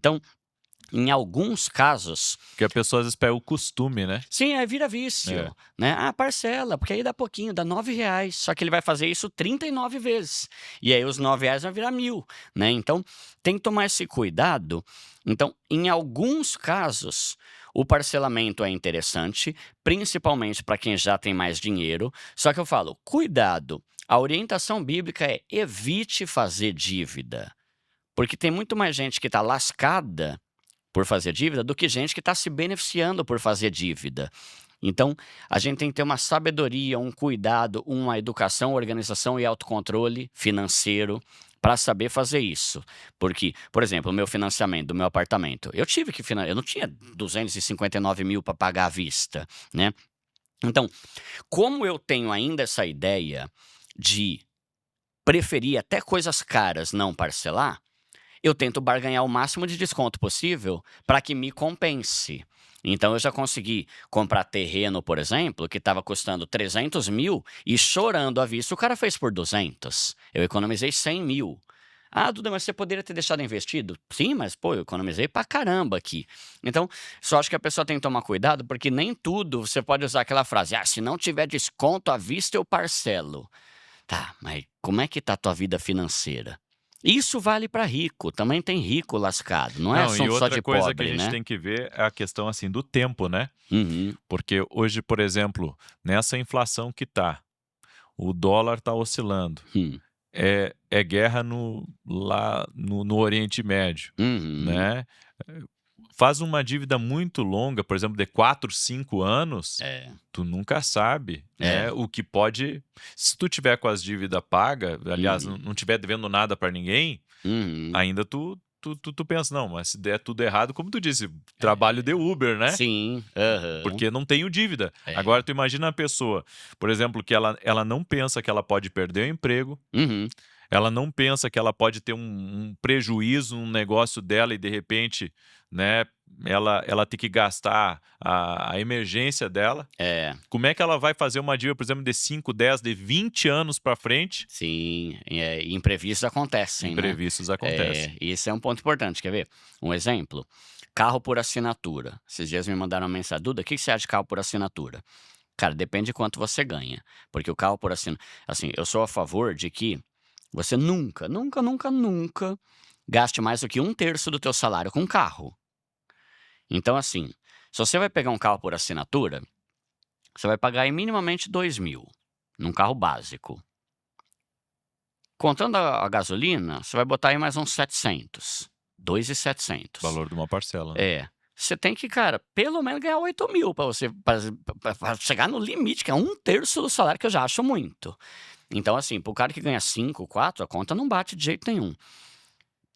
Então, em alguns casos, Porque a pessoa às vezes pega o costume, né? sim, aí vira vício, né? Ah, parcela, porque aí dá pouquinho, dá R$ 9, só que ele vai fazer isso 39 vezes. E aí os R$ 9 vão virar 1.000, né? Então, tem que tomar esse cuidado. Então, em alguns casos, o parcelamento é interessante, principalmente para quem já tem mais dinheiro. Só que eu falo, cuidado. A orientação bíblica é evite fazer dívida. Porque tem muito mais gente que está lascada por fazer dívida do que gente que está se beneficiando por fazer dívida. Então, a gente tem que ter uma sabedoria, um cuidado, uma educação, organização e autocontrole financeiro para saber fazer isso. Porque, por exemplo, o meu financiamento do meu apartamento, eu tive que financiar, eu não tinha 259 mil para pagar à vista, né? Então, como eu tenho ainda essa ideia de preferir até coisas caras não parcelar, eu tento barganhar o máximo de desconto possível para que me compense. Então, eu já consegui comprar terreno, por exemplo, que estava custando 300 mil e chorando à vista, o cara fez por 200. Eu economizei 100 mil. Ah, Duda, mas você poderia ter deixado investido? Sim, mas, pô, eu economizei pra caramba aqui. Então, só acho que a pessoa tem que tomar cuidado, porque nem tudo você pode usar aquela frase, ah, se não tiver desconto à vista, eu parcelo. Tá, mas como é que tá a tua vida financeira? Isso vale para rico, também tem rico lascado, não é Não, e assunto só outra de coisa que a pobre, gente né? tem que ver é a questão, assim, do tempo, né? Uhum, Porque hoje, por exemplo, nessa inflação que tá, o dólar tá oscilando, hum, é guerra lá no Oriente Médio, uhum, né? Faz uma dívida muito longa, por exemplo, de 4, 5 anos, é, tu nunca sabe, né, é, o que pode se tu tiver com as dívidas paga, aliás, uhum, não tiver devendo nada para ninguém, uhum, ainda tu pensa: "Não, mas se der tudo errado", como tu disse, trabalho é, de Uber, né, sim, aham, porque não tenho dívida. Agora é, tu imagina a pessoa, por exemplo, que ela não pensa que ela pode perder o emprego, uhum, ela não pensa que ela pode ter um prejuízo no negócio dela e de repente, né, ela ter que gastar a emergência dela. é, Como é que ela vai fazer uma dívida, por exemplo, de 5, 10, de 20 anos para frente? sim, imprevistos acontecem, né? Imprevistos acontecem. Isso é um ponto importante, quer ver? Um exemplo, carro por assinatura. Esses dias me mandaram uma mensagem, Duda, o que você acha de carro por assinatura? Cara, depende de quanto você ganha, porque o carro por assinatura, assim, eu sou a favor de que você nunca, nunca, nunca, nunca gaste mais do que 1/3 do teu salário com carro. Então, assim, se você vai pegar um carro por assinatura, você vai pagar aí minimamente 2.000 num carro básico. Contando a gasolina, você vai botar aí mais uns 700, 2.700. Valor de uma parcela, né. É, você tem que, cara, pelo menos ganhar 8.000 para você pra chegar no limite, que é 1/3 do salário, que eu já acho muito. Então, assim, para o cara que ganha 5, 4, a conta não bate de jeito nenhum.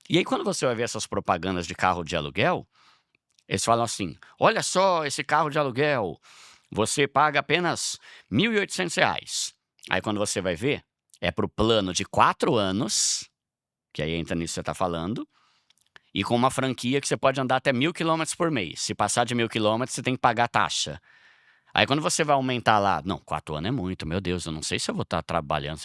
E aí, quando você vai ver essas propagandas de carro de aluguel, eles falam assim: olha só esse carro de aluguel, você paga apenas R$ 1.800. Aí, quando você vai ver, é para o plano de 4 anos, que aí entra nisso que você está falando, e com uma franquia que você pode andar até 1.000 quilômetros por mês. Se passar de 1.000 quilômetros, você tem que pagar taxa. Aí quando você vai aumentar lá, não, 4 anos é muito, meu Deus, eu não sei se eu vou estar trabalhando,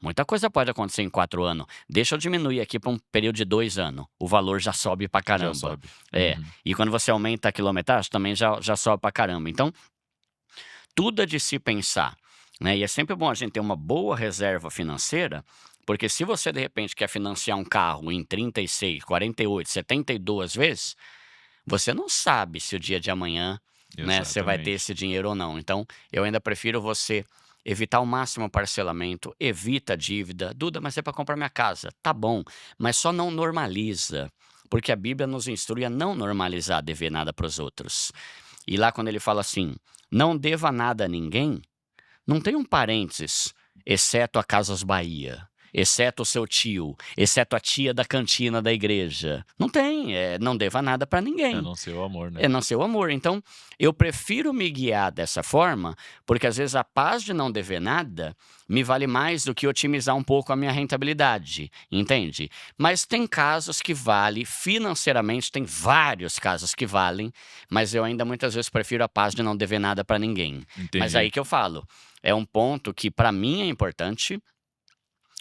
muita coisa pode acontecer em 4 anos. Deixa eu diminuir aqui para um período de 2 anos, o valor já sobe pra Já caramba. sobe. É, Uhum. e quando você aumenta a quilometragem, também já sobe pra caramba. Então, tudo é de se pensar, né? E é sempre bom a gente ter uma boa reserva financeira, porque se você de repente quer financiar um carro em 36, 48, 72 vezes, você não sabe se o dia de amanhã, né, você vai ter Exatamente. esse dinheiro ou não. Então, eu ainda prefiro você evitar ao máximo o parcelamento, evita a dívida. Duda, mas é para comprar minha casa. Tá bom, mas só não normaliza, porque a Bíblia nos instrui a não normalizar dever nada para os outros. E lá quando ele fala assim, não deva nada a ninguém, não tem um parênteses, exceto a Casas Bahia, exceto o seu tio, exceto a tia da cantina da igreja. Não tem, não deva nada para A ninguém. não ser o amor, né. É não ser o amor. Então, eu prefiro me guiar dessa forma, porque às vezes a paz de não dever nada me vale mais do que otimizar um pouco a minha rentabilidade, entende? Mas tem casos que vale financeiramente, tem vários casos que valem, mas eu ainda muitas vezes prefiro a paz de não dever nada para ninguém. Mas Entendi. aí que eu falo, é um ponto que para mim é importante,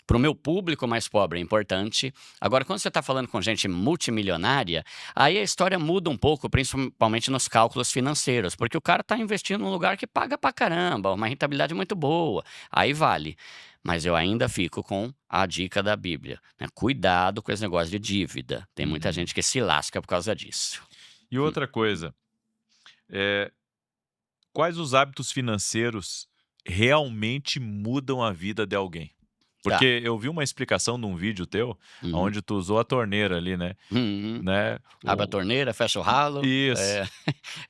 Para o meu público mais pobre é importante. Agora, quando você está falando com gente multimilionária, aí a história muda um pouco, principalmente nos cálculos financeiros, porque o cara está investindo num lugar que paga pra caramba, uma rentabilidade muito boa, aí vale. Mas eu ainda fico com a dica da Bíblia, né? Cuidado com esse negócio de dívida. Tem muita gente que se lasca por causa disso. E outra coisa, quais os hábitos financeiros realmente mudam a vida de alguém? Tá. Porque eu vi uma explicação num vídeo teu, Uhum. onde tu usou a torneira ali, né? Uhum. né? Abre a torneira, fecha o ralo. Isso.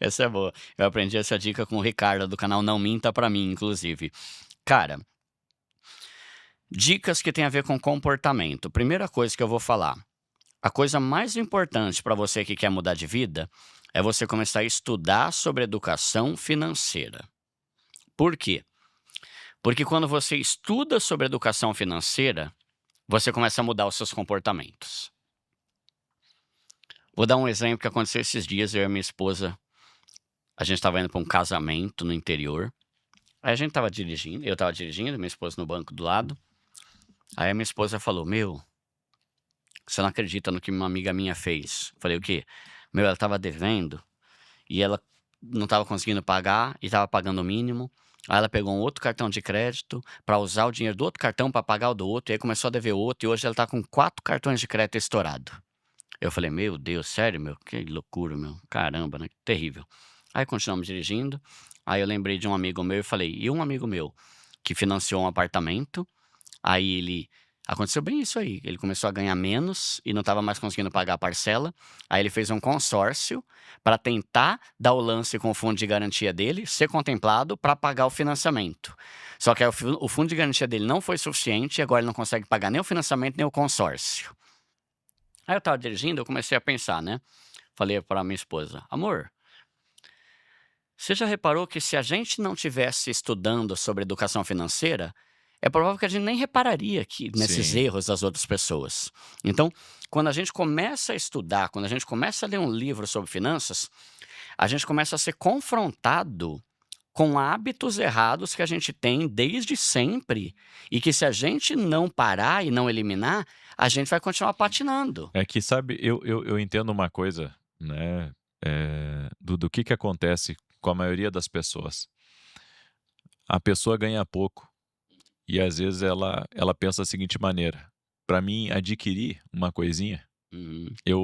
Essa é boa. Eu aprendi essa dica com o Ricardo, do canal Não Minta Pra Mim, inclusive. Cara, dicas que tem a ver com comportamento. Primeira coisa que eu vou falar. A coisa mais importante para você que quer mudar de vida é você começar a estudar sobre educação financeira. Por quê? Porque quando você estuda sobre educação financeira, você começa a mudar os seus comportamentos. Vou dar um exemplo que aconteceu esses dias. Eu e a minha esposa, a gente estava indo para um casamento no interior. Aí a gente estava dirigindo, eu estava dirigindo, minha esposa no banco do lado. Aí a minha esposa falou: meu, você não acredita no que uma amiga minha fez? Eu falei: o quê? Meu, ela estava devendo e ela não estava conseguindo pagar e estava pagando o mínimo. Aí ela pegou um outro cartão de crédito para usar o dinheiro do outro cartão para pagar o do outro. E aí começou a dever outro e hoje ela está com 4 cartões de crédito estourado. Eu falei: meu Deus, sério, meu? Que loucura, meu. Caramba, né? Terrível. Aí continuamos dirigindo. Aí eu lembrei de um amigo meu e falei: e um amigo meu que financiou um apartamento. Aí aconteceu bem isso aí. Ele começou a ganhar menos e não estava mais conseguindo pagar a parcela. Aí ele fez um consórcio para tentar dar o lance com o fundo de garantia dele, ser contemplado para pagar o financiamento. Só que aí o fundo de garantia dele não foi suficiente e agora ele não consegue pagar nem o financiamento nem o consórcio. Aí eu estava dirigindo, eu comecei a pensar, né? Falei para minha esposa: amor, você já reparou que se a gente não tivesse estudando sobre educação financeira, é provável que a gente nem repararia nesses Sim. erros das outras pessoas. Então, quando a gente começa a estudar, quando a gente começa a ler um livro sobre finanças, a gente começa a ser confrontado com hábitos errados que a gente tem desde sempre e que, se a gente não parar e não eliminar, a gente vai continuar patinando. É que, sabe, eu entendo uma coisa, né? Do que acontece com a maioria das pessoas. A pessoa ganha pouco e às vezes ela pensa da seguinte maneira: para mim adquirir uma coisinha, Uhum, eu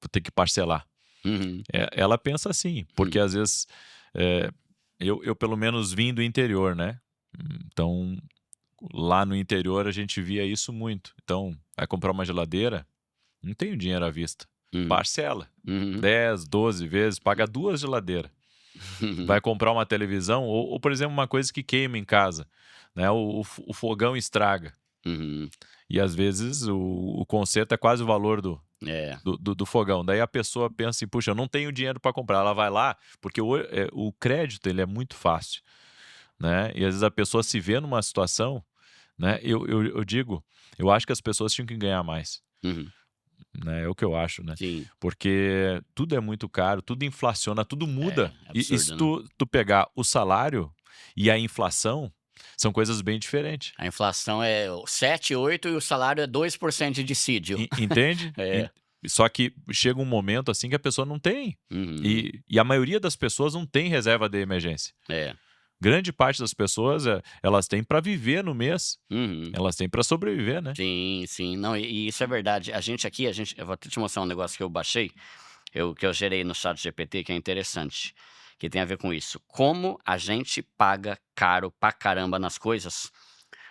vou ter que parcelar. uhum, Ela pensa assim, porque às vezes eu pelo menos vim do interior, né? Então lá no interior a gente via isso muito. Então vai comprar uma geladeira, não tem o dinheiro à vista, uhum, parcela. uhum, 10, 12 vezes, paga 2 geladeiras. uhum, Vai comprar uma televisão ou, por exemplo, uma coisa que queima em casa, né? O fogão estraga. uhum. E às vezes o conserto é quase o valor É, do fogão. Daí a pessoa pensa assim: puxa, eu não tenho dinheiro para comprar. Ela vai lá, porque o crédito ele é muito fácil, né? E às vezes a pessoa se vê numa situação, né? Eu digo, eu acho que as pessoas tinham que ganhar mais. uhum, Né? É o que eu acho, né? sim, Porque tudo é muito caro, tudo inflaciona, tudo muda. é E se absurdo, né? tu pegar o salário e a inflação, são coisas bem diferentes. A inflação é 7, 8 e o salário é 2% de dissídio. Entende? É. Só que chega um momento assim que a pessoa não tem. Uhum, E a maioria das pessoas não tem reserva de emergência. é. Grande parte das pessoas, elas têm para viver no mês. Uhum. Elas têm para sobreviver, né? Sim, sim. Não, e isso é verdade. A gente aqui, eu vou até te mostrar um negócio que eu baixei, que eu gerei no chat GPT, que é interessante, que tem a ver com isso. Como a gente paga caro pra caramba nas coisas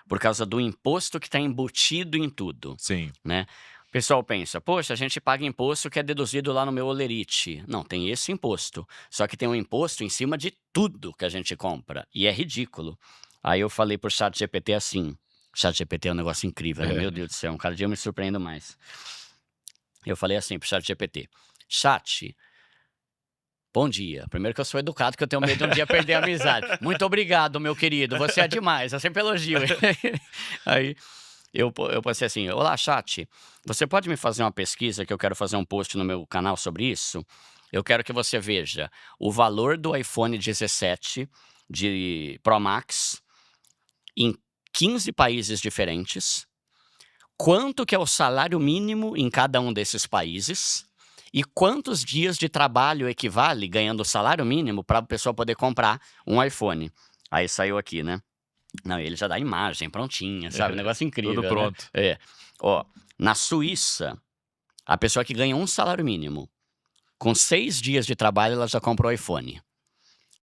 por causa do imposto que está embutido em tudo, Sim. né? O pessoal pensa: poxa, a gente paga imposto que é deduzido lá no meu Olerite. Não, tem esse imposto. Só que tem um imposto em cima de tudo que a gente compra. E é ridículo. Aí eu falei pro chat GPT assim. O chat GPT é um negócio incrível, né? Meu Deus do céu, cada dia eu me surpreendo mais. Eu falei assim pro chat GPT: chat, bom dia. Primeiro que eu sou educado, que eu tenho medo de um dia perder a amizade. Muito obrigado, meu querido. Você é demais. Eu sempre elogio. Aí eu pensei assim: olá, chat. Você pode me fazer uma pesquisa, que eu quero fazer um post no meu canal sobre isso? Eu quero que você veja o valor do iPhone 17 de Pro Max em 15 países diferentes. quanto que é o salário mínimo em cada um desses países e quantos dias de trabalho equivale, ganhando o salário mínimo, para a pessoa poder comprar um iPhone. Aí saiu aqui, né? Não, ele já dá a imagem prontinha, sabe? Um negócio incrível, Tudo né? pronto. Ó, na Suíça, a pessoa que ganha um salário mínimo, com 6 dias de trabalho, ela já comprou o iPhone.